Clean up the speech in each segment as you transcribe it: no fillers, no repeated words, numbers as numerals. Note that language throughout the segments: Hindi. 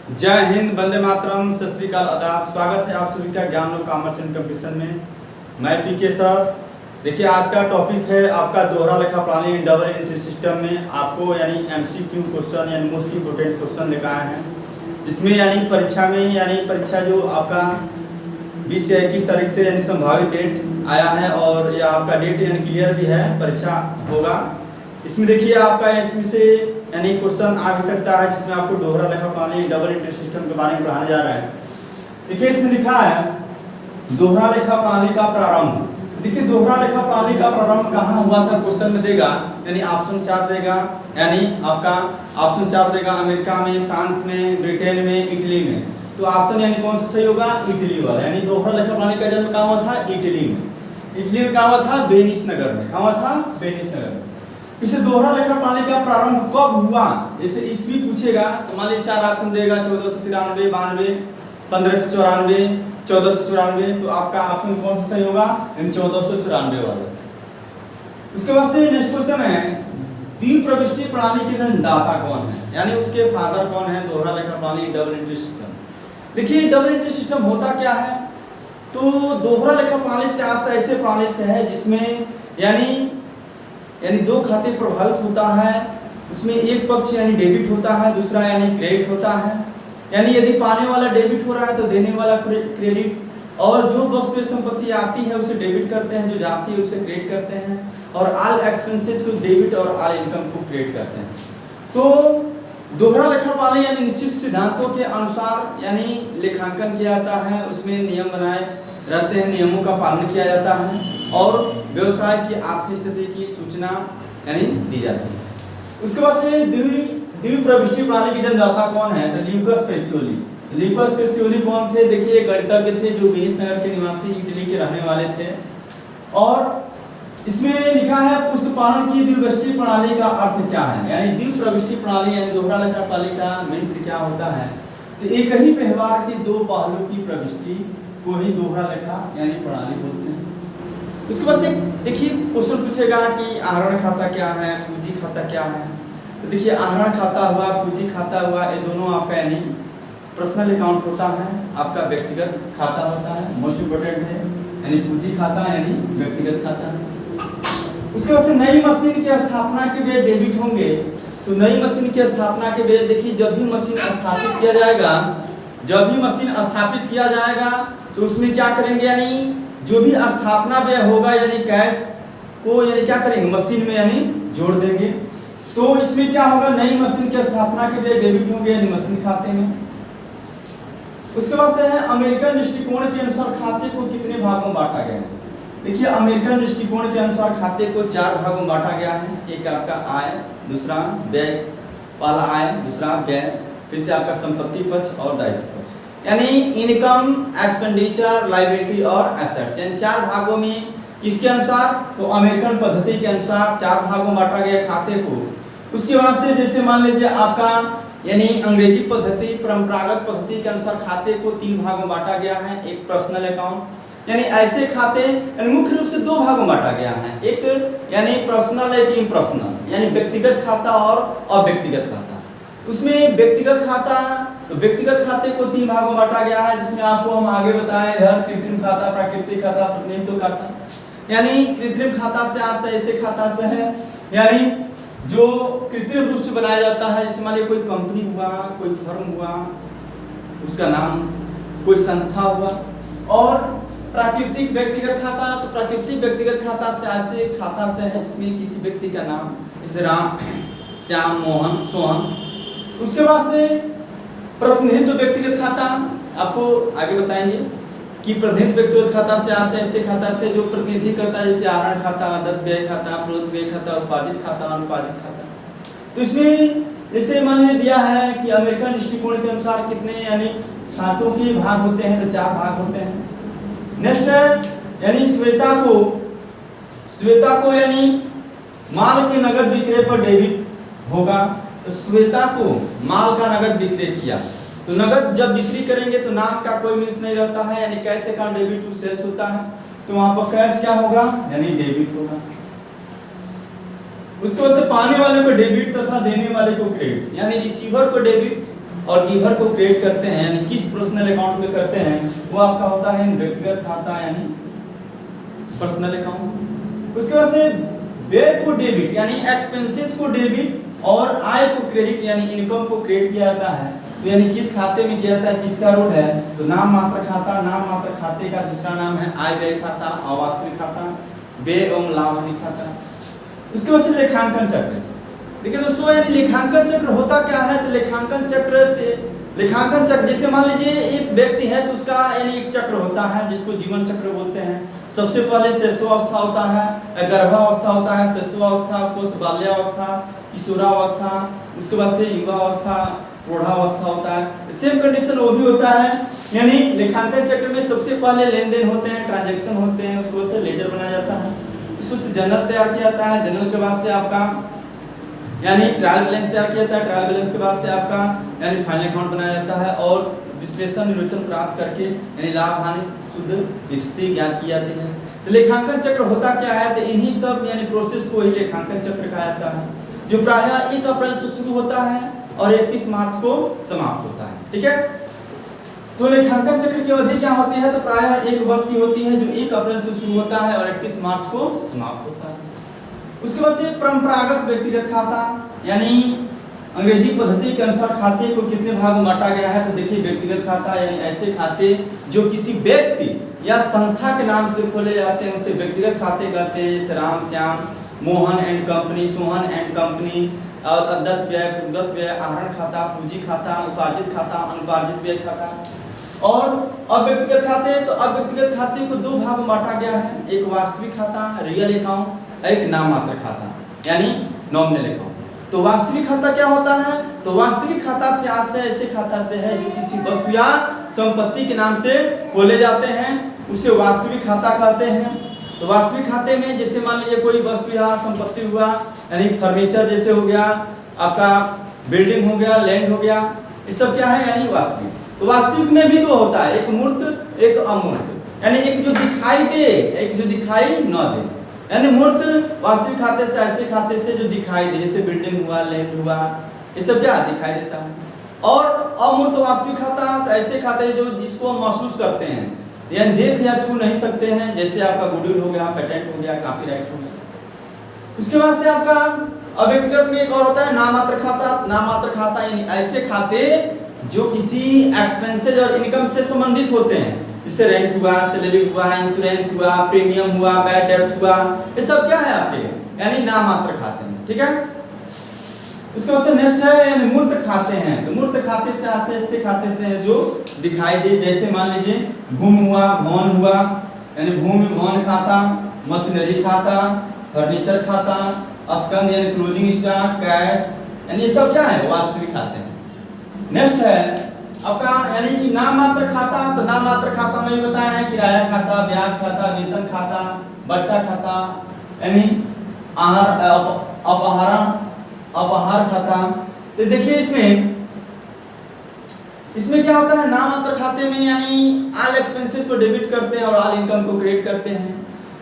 जय हिंद, वंदे मातरम, सत श्री अकाल, आदाब। स्वागत है आप सभी का ज्ञान और कॉमर्स एंड कंपटीशन में। मैं पीके सर। देखिए, आज का टॉपिक है आपका दोहरा लेखा प्रणाली इन डबल एंट्री सिस्टम में। आपको यानी एमसीक्यू क्वेश्चन यानी मोस्ट इंपोर्टेंट क्वेश्चन लेकर आए हैं, जिसमें यानी परीक्षा जो आपका 20 या 21 तारीख से यानी संभावित डेट आया है और यह आपका डेट यानी क्लियर भी है, परीक्षा होगा। इसमें देखिए आपका इसमें से यानी क्वेश्चन आ भी सकता है जिसमें आपको दोहरा लेखा प्रणाली डबल एंट्री सिस्टम के बारे में पढ़ाया जा रहा है। देखिए, इसमें लिखा है दोहरा लेखा प्रणाली का प्रारंभ। देखिए, दोहरा लेखा प्रणाली का प्रारंभ कहाँ हुआ था क्वेश्चन में देगा, यानी ऑप्शन 4 देगा। यानी आपका ऑप्शन 4 देगा अमेरिका में, फ्रांस में, ब्रिटेन में, इटली में। तो ऑप्शन यानी कौन सा सही होगा? इटली वाला। यानी दोहरा लेखा प्रणाली का जन्म कहाँ हुआ था? इटली में। इटली में कहाँ हुआ था? वेनिस नगर में। कहाँ हुआ था? वेनिस नगर में। इसे दोहरा लेखा प्रणाली का प्रारंभ कब हुआ, जैसे ईस्वी पूछेगा तो मान लीजिए 4 ऑप्शन देगा, 1493, 92, 1594, 1494। तो आपका ऑप्शन कौन सा सही होगा? 1494 वाला। उसके बाद से नेक्स्ट क्वेश्चन है द्विप्रविष्टि प्रणाली के जन्मदाता कौन है, यानी उसके फादर कौन है दोहरा लेखा प्रणाली डबल एंट्री सिस्टम। देखिए, डबल एंट्री सिस्टम होता क्या है, तो दोहरा लेखा प्रणाली से आज ऐसे प्रणाली से है जिसमें यानी दो खाते प्रभावित होता है। उसमें एक पक्ष यानी डेबिट होता है, दूसरा यानी क्रेडिट होता है। यानी यदि पाने वाला डेबिट हो रहा है तो देने वाला क्रेडिट, और जो वस्तु संपत्ति आती है उसे डेबिट करते हैं, जो जाती है उसे क्रेडिट करते हैं, और ऑल एक्सपेंसेस को डेबिट और ऑल इनकम को क्रेडिट करते हैं। तो दोहरा लेखा प्रणाली यानी निश्चित सिद्धांतों के अनुसार यानी लेखांकन किया जाता है, उसमें नियम बनाए रहते हैं, नियमों का पालन किया जाता है और व्यवसाय की आर्थिक स्थिति की सूचना यानी दी जाती है। उसके बाद से द्विप्रविष्टि प्रणाली के जन्मदाता कौन है, तो ल्यूकास पेसियोली। ल्यूकास पेसियोली कौन थे? देखिए, गणितज्ञ थे जो वेनिस नगर के निवासी इटली के रहने वाले थे। और इसमें लिखा है पुष्पपालन की द्विप्रविष्टि प्रणाली का अर्थ क्या है, यानी द्विप्रविष्टि प्रणाली यानी दोहरा लेखा प्रणाली का मीन्स क्या होता है, तो एक ही व्यवहार के दो पहलू की प्रविष्टि को ही दोहरा लेखा यानी प्रणाली बोलते हैं। उसके बाद से देखिए क्वेश्चन पूछेगा कि आहरण खाता क्या है, पूंजी खाता क्या है। तो देखिए, आहरण खाता हुआ, पूंजी खाता हुआ, ये दोनों आपका यानी पर्सनल अकाउंट होता है, आपका व्यक्तिगत खाता होता है, मोस्ट इंपोर्टेंट है। यानी पूंजी खाता यानी व्यक्तिगत खाता है। उसके बाद से नई मशीन की स्थापना के लिए डेबिट होंगे। तो नई मशीन की स्थापना के लिए देखिए, जब भी मशीन स्थापित किया जाएगा तो उसमें क्या करेंगे, यानी जो भी स्थापना व्यय होगा यानी कैश को यानी क्या करेंगे, मशीन में यानी जोड़ देंगे। तो इसमें क्या होगा, नई मशीन की स्थापना के लिए डेबिट होंगे यानी मशीन खाते में। उसके बाद से है अमेरिकन दृष्टिकोण के अनुसार खाते को कितने भागों में बांटा गया है। देखिए, अमेरिकन दृष्टिकोण के अनुसार खाते को 4 भागों में बांटा गया है। एक आपका आय, दूसरा व्यय, पहला आय, दूसरा व्यय, फिर से आपका संपत्ति पक्ष और दायित्व पक्ष, यानी इनकम, एक्सपेंडिचर, लायबिलिटी और एसेट्स। यानी 4 भागों में किसके अनुसार, तो अमेरिकन पद्धति के अनुसार 4 भागों में बांटा गया खाते को। उसके बाद से जैसे मान लीजिए आपका यानी अंग्रेजी पद्धति, परंपरागत पद्धति के अनुसार खाते को 3 भागों में बांटा गया है। एक पर्सनल अकाउंट, यानी ऐसे खाते यानी मुख्य रूप से 2 भागों में बांटा गया है, एक यानी पर्सनल, एक इम्पर्सनल, यानी व्यक्तिगत खाता और अव्यक्तिगत खाता। उसमें व्यक्तिगत खाता, तो व्यक्तिगत खाते को 3 भागों में बांटा गया है, जिसमें आपको हम आगे बताएं इधर कृत्रिम खाता, प्राकृतिक खाता, प्रतिनिधित्व खाता। यानी कृत्रिम खाता से आज से ऐसे खाता से है यानी जो कृत्रिम रूप से बनाया जाता है, जैसे मान लीजिए कोई कंपनी हुआ, कोई फर्म हुआ, उसका नाम, कोई संस्था हुआ। और प्राकृतिक व्यक्तिगत खाता, तो प्राकृतिक व्यक्तिगत खाता से ऐसे खाता से है जिसमें किसी व्यक्ति का नाम, जैसे राम, श्याम, मोहन, सोहन। उसके बाद से प्रतिनिधित्व व्यक्तिगत खाता, आपको आगे बताएंगे कि प्रतिनिधित्व व्यक्तिगत खाता से आज से ऐसे खाता से जो प्रतिनिधि करता है, जैसे आहरण खाता, आदत व्यय खाता, प्रयुक्त व्यय खाता, उपार्जित खाता, अनुपार्जित खाता। तो इसमें जैसे मान लीजिए दिया है कि अमेरिकन दृष्टिकोण के अनुसार कितने यानी खातों के भाग होते हैं, तो 4 भाग होते हैं। नेक्स्ट है यानी श्वेता को यानी माल के नगद विक्रय पर डेबिट होगा। तो श्वेता को माल का नगद विक्रय किया, तो नगद जब बिक्री करेंगे तो नाम का कोई मीन्स नहीं रहता है, यानी cash account debit to sales होता है, तो वहां पर कैश क्या होगा, यानी डेबिट होगा। उसके बाद से पाने वाले को डेबिट तथा देने वाले को क्रेडिट, यानी रिसीवर को डेबिट और गिवर को क्रिएट करते हैं यानी किस पर्सनल अकाउंट में करते हैं वो आपका होता है व्यक्तिगत खाता यानी पर्सनल अकाउंट। उसके बाद से व्यय को डेबिट यानी एक्सपेंसेस को डेबिट और आय को क्रेडिट यानी इनकम को क्रेडिट किया जाता है। तो यानी किस खाते में किया जाता है, किसका रूल है, तो नाम मात्र खाता, नाम मात्र खाते का दूसरा नाम है आय व्यय खाता, अवास्तविक खाता, व्यय एवं लाभ हानि खाता। उसके बाद से लेखांकन चक्र। देखिए दोस्तों यानी लेखांकन चक्र होता क्या है, तो लेखांकन चक्र जैसे मान लीजिए एक व्यक्ति है तो उसका यानी एक चक्र होता है जिसको जीवन चक्र बोलते हैं। सबसे पहले शिशुअवस्था होता है, गर्भावस्था होता है, शिशुअवस्था, उसको से बाल्यावस्था, किशोरावस्था, उसके बाद से युवावस्था, प्रौढ़ावस्था होता है। सेम कंडीशन वो भी होता है। यानी लेखांकन चक्र में सबसे पहले लेन देन होते हैं, ट्रांजैक्शन होते हैं, उसको से लेजर बनाया जाता है, उसको से जर्नल तैयार किया जाता है, जर्नल के बाद से आपका यानी ट्रायल बैलेंस तैयार किया जाता है, ट्रायल बैलेंस के बाद से आपका यानी फाइनल अकाउंट बनाया जाता है और विश्लेषण निरीक्षण प्राप्त करके यानी लाभ हानि शुद्ध स्थिति ज्ञात की जाती है। तो लेखांकन चक्र होता क्या है, तो इन्हीं सब यानी प्रोसेस को ही लेखांकन चक्र कहा जाता है, जो प्रायः 1 अप्रैल से शुरू होता है और 31 मार्च को समाप्त होता है। ठीक है, तो लेखांकन चक्र की अवधि क्या होती है, तो प्रायः 1 वर्ष की होती है, जो 1 अप्रैल से शुरू होता है और 31 मार्च को समाप्त होता है। उसके बाद से परंपरागत व्यक्तिगत खाता यानी अंग्रेजी पद्धति के अनुसार खाते को कितने भाग में बांटा गया है, तो देखिए व्यक्तिगत खाता यानी ऐसे खाते जो किसी व्यक्ति या संस्था के नाम से खोले जाते हैं उसे व्यक्तिगत खाते कहते हैं। जैसे Ram Shyam, Mohan and company, Sohan and company, और अदत्त व्यय, पूर्वगत व्यय, आहरण खाता, पूंजी खाता, उपार्जित खाता, अनुपार्जित व्यय खाता। और अव्यक्तिगत खाते, तो अव्यक्तिगत खाते को 2 भाग में बांटा गया है, एक वास्तविक खाता रियल अकाउंट, एक नाम मात्र खाता यानी नॉमिनल अकाउंट। तो वास्तविक खाता क्या होता है, तो वास्तविक खाता से आशय ऐसे खाता से है जो किसी वस्तु या संपत्ति के नाम से खोले जाते हैं, उसे वास्तविक खाता कहते हैं। तो वास्तविक खाते में जैसे मान लीजिए कोई वस्तु या संपत्ति हुआ यानी फर्नीचर जैसे हो गया, आपका बिल्डिंग हो गया, लैंड हो गया, ये सब क्या है यानी वास्तविक। तो वास्तविक में भी 2 होता है, एक मूर्त एक अमूर्त, यानी एक जो दिखाई दे एक जो दिखाई न दे। यानी मूर्त वास्तविक खाते से ऐसे खाते से जो दिखाई दे, जैसे बिल्डिंग हुआ, लैंड हुआ, ये सब क्या दिखाई देता है। और अमूर्त वास्तविक खाता तो ऐसे खाते जो जिसको हम महसूस करते हैं यानी देख या छू नहीं सकते हैं, जैसे आपका गुडविल हो गया, पेटेंट हो गया, कॉपीराइट हो गया। उसके बाद से आपका अव्यक्तिगत में एक और होता है नाम मात्र खाता। नाम मात्र खाता यानी ऐसे खाते जो किसी एक्सपेंसेस और इनकम से संबंधित होते हैं, जैसे रेंट हुआ, सैलरी हुआ, इंश्योरेंस हुआ, प्रीमियम हुआ, बैड डेट्स हुआ, ये सब क्या है आपके यानी नाम मात्र खाते हैं। ठीक है, उसके बाद से नेक्स्ट है यानी मूर्त खाते हैं। तो मूर्त खाते से ऐसे खाते से है जो दिखाई दे, जैसे मान लीजिए भूमि हुआ, भवन हुआ यानी भूमि भवन खाता, मशीनरी खाता, फर्नीचर खाता, स्कंद यानी क्लोजिंग स्टॉक, कैश यानी ये सब क्या है वास्तविक खाते हैं। नेक्स्ट है आपका यानी कि नाम मात्र खाता। तो नाम मात्र खाता में बताया है किराया खाता, ब्याज खाता, वेतन खाता, बट्टा खाता यानी अपहार खाता। तो देखिए इसमें क्या होता है, नाम मात्र खाते में यानी ऑल एक्सपेंसेस को डेबिट करते हैं और ऑल इनकम को क्रेडिट करते हैं।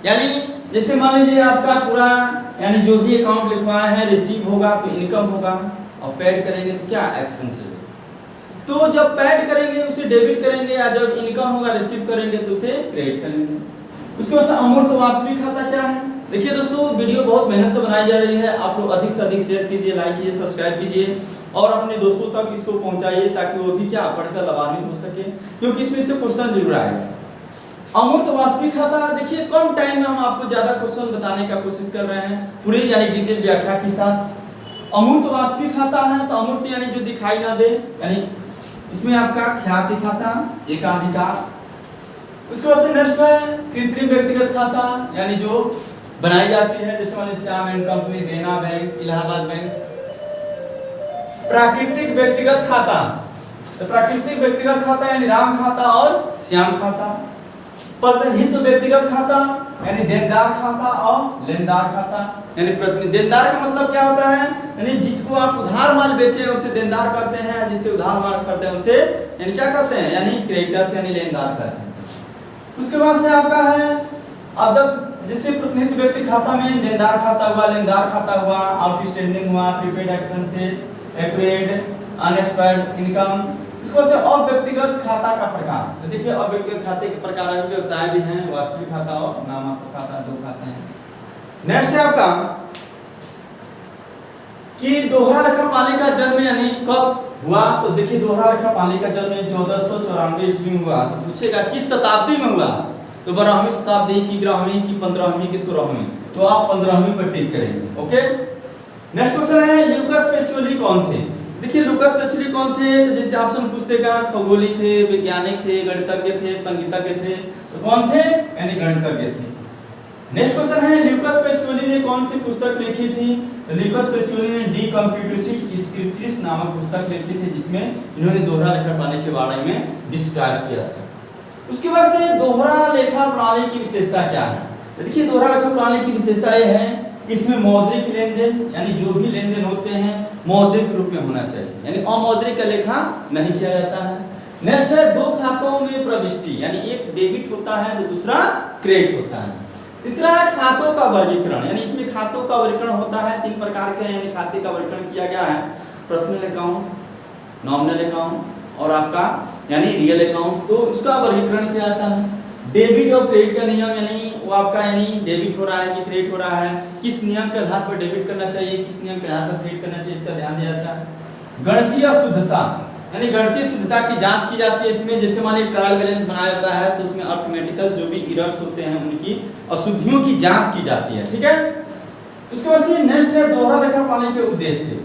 यानी जैसे मान लीजिए आपका पूरा यानी जो भी अकाउंट लिखवाया है रिसीव होगा तो इनकम होगा, और पेड करेंगे तो क्या एक्सपेंसेस। तो जब पेड करेंगे उसे डेबिट करेंगे, या जब इनकम होगा रिसीव करेंगे तो उसे क्रेडिट करेंगे। उसके बाद अमूर्त वास्तविक खाता क्या है। देखिए दोस्तों वीडियो बहुत मेहनत से बनाई जा रही है, आप लोग अधिक से अधिक शेयर कीजिए, लाइक कीजिए, सब्सक्राइब कीजिए और अपने दोस्तों तक इसको पहुंचाइए ताकि वो भी क्या पढ़कर लाभान्वित हो सके, क्योंकि इसमें से क्वेश्चन जरूर आएगा। अमूर्त वास्तविक खाता देखिए कम टाइम में हम आपको ज्यादा क्वेश्चन बताने का कोशिश कर रहे हैं पूरी यानी डिटेल व्याख्या के साथ। अमूर्त वास्तविक खाता है तो अमूर्त यानी जो दिखाई ना दे, यानी इसमें आपका ख्याति खाता, एकाधिकार। उसके बाद से नेक्स्ट है कृत्रिम व्यक्तिगत खाता यानी जो बनाई जाती है, जैसे मान श्याम एंड कंपनी, देना बैंक, इलाहाबाद बैंक। प्राकृतिक व्यक्तिगत खाता, तो प्राकृतिक व्यक्तिगत खाता यानी राम खाता और श्याम खाता। प्रतिनिधित्व व्यक्तिगत खाता यानी देनदार खाता और लेनदार खाता। यानी प्रतिनिधि देनदार का मतलब क्या होता है, यानी जिसको आप उधार माल बेचे उसे देनदार कहते हैं, जिससे उधार माल खरीदते हैं उसे यानी क्या कहते हैं यानी क्रेडिटर्स यानी लेनदार कहते हैं। उसके बाद से आपका है अदत्त, जिससे प्रतिनिधित्व व्यक्ति खाता में देनदार खाता हुआ, लेनदार खाता हुआ, आउटस्टैंडिंग हुआ, prepaid expenses, accurate, unexpired income. इसको से अव्यक्तिगत खाता का प्रकार, तो देखिए अव्यक्तिगत खाते के प्रकार भी बताए भी हैं, वास्तविक खाता और नामात्मक खाता, दो खाते हैं। नेक्स्ट है आपका कि दोहरा लेखापाली का जन्म यानी कब हुआ, तो देखिए दोहरा लेखापाली का जन्म 1494 ईस्वी में हुआ। तो पूछेगा किस शताब्दी में हुआ, तो 12वीं शताब्दी की, 11वीं की, 15वीं की, 16वीं, तो आप 15वीं पर टिक करेंगे। ओके। नेक्स्ट क्वेश्चन है ल्यूकास पेसियोली कौन थे। देखिए लूकास पेसियोली कौन थे, तो जैसे ऑप्शन पूछतेगा खगोली थे, वैज्ञानिक थे, गणितज्ञ थे, संगीतज्ञ थे, तो कौन थे, यानी गणितज्ञ थे। नेक्स्ट क्वेश्चन है ल्यूकास पेसियोली ने कौन सी पुस्तक लिखी थी, तो ल्यूकास पेसियोली ने डी कंप्यूटर्स स्क्रिप्चर्स नामक पुस्तक लिखी थी, जिसमें इन्होंने दोहरा लेखा प्रणाली के बारे में डिस्क्राइब किया था। उसके बाद से दोहरा लेखा प्रणाली की विशेषता क्या है, तो देखिए दोहरा लेखा प्रणाली की विशेषता यह है कि इसमें मौद्रिक लेनदेन यानी जो भी लेनदेन होते हैं मौद्रिक रूप में होना चाहिए, यानी अमौद्रिक का लेखा नहीं किया जाता है। नेक्स्ट है दो खातों में प्रविष्टि, यानी एक डेबिट होता है तो दूसरा क्रेडिट होता है। तीसरा है खातों का वर्गीकरण, यानी इसमें खातों का वर्गीकरण होता है 3 प्रकार के, यानी खाते का वर्गीकरण किया गया है, पर्सनल अकाउंट, नॉमिनल अकाउंट और आपका यानी रियल अकाउंट, तो इसका वर्गीकरण किया जाता है। डेबिट और क्रेडिट का नियम, यानी वो आपका यानी डेबिट हो रहा है कि क्रेडिट हो रहा है, किस नियम के आधार पर डेबिट करना चाहिए, किस नियम के आधार पर क्रेडिट करना चाहिए, इसका ध्यान दिया जाता है। गणितीय शुद्धता, यानी गणितीय शुद्धता की जांच की जाती है इसमें, जैसे मान लीजिए ट्रायल बैलेंस बनाया जाता है तो उसमें अर्थमेटिकल जो भी एरर्स होते हैं उनकी अशुद्धियों की जांच की जाती है, ठीक है। उसके बाद से नेक्स्ट है दोहरा लेखा प्रणाली के उद्देश्य।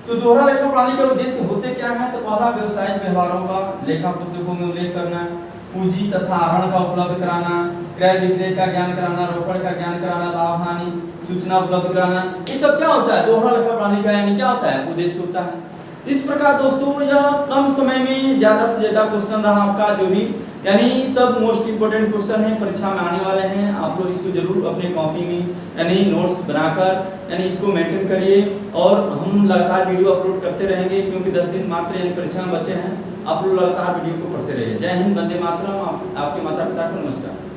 तो दोहरा लेखा प्रणाली का उद्देश्य होते क्या है, तो पहला व्यवसायिक व्यवहारों का लेखा पुस्तकों में उल्लेख करना, पूंजी तथा आहरण का उपलब्ध कराना, क्रय विक्रय का ज्ञान कराना, रोकड़ का ज्ञान कराना, लाभ हानि सूचना उपलब्ध कराना, ये सब क्या होता है दोहरा लेखा प्रणाली का यानी क्या होता है उद्देश्य होता है। इस प्रकार दोस्तों यह कम समय में ज्यादा से ज्यादा क्वेश्चन रहा आपका, जो भी यानी सब मोस्ट इंपोर्टेंट क्वेश्चन है परीक्षा में आने वाले हैं। आप लोग इसको जरूर अपने कॉपी में यानी नोट्स बनाकर यानी इसको मेंटेन करिए, और हम लगातार वीडियो अपलोड करते रहेंगे क्योंकि 10 दिन मात्र यानी परीक्षा में बचे हैं। आप लोग लगातार वीडियो को पढ़ते रहिए। जय हिंद, वंदे मातरम। आपके माता पिता को नमस्कार।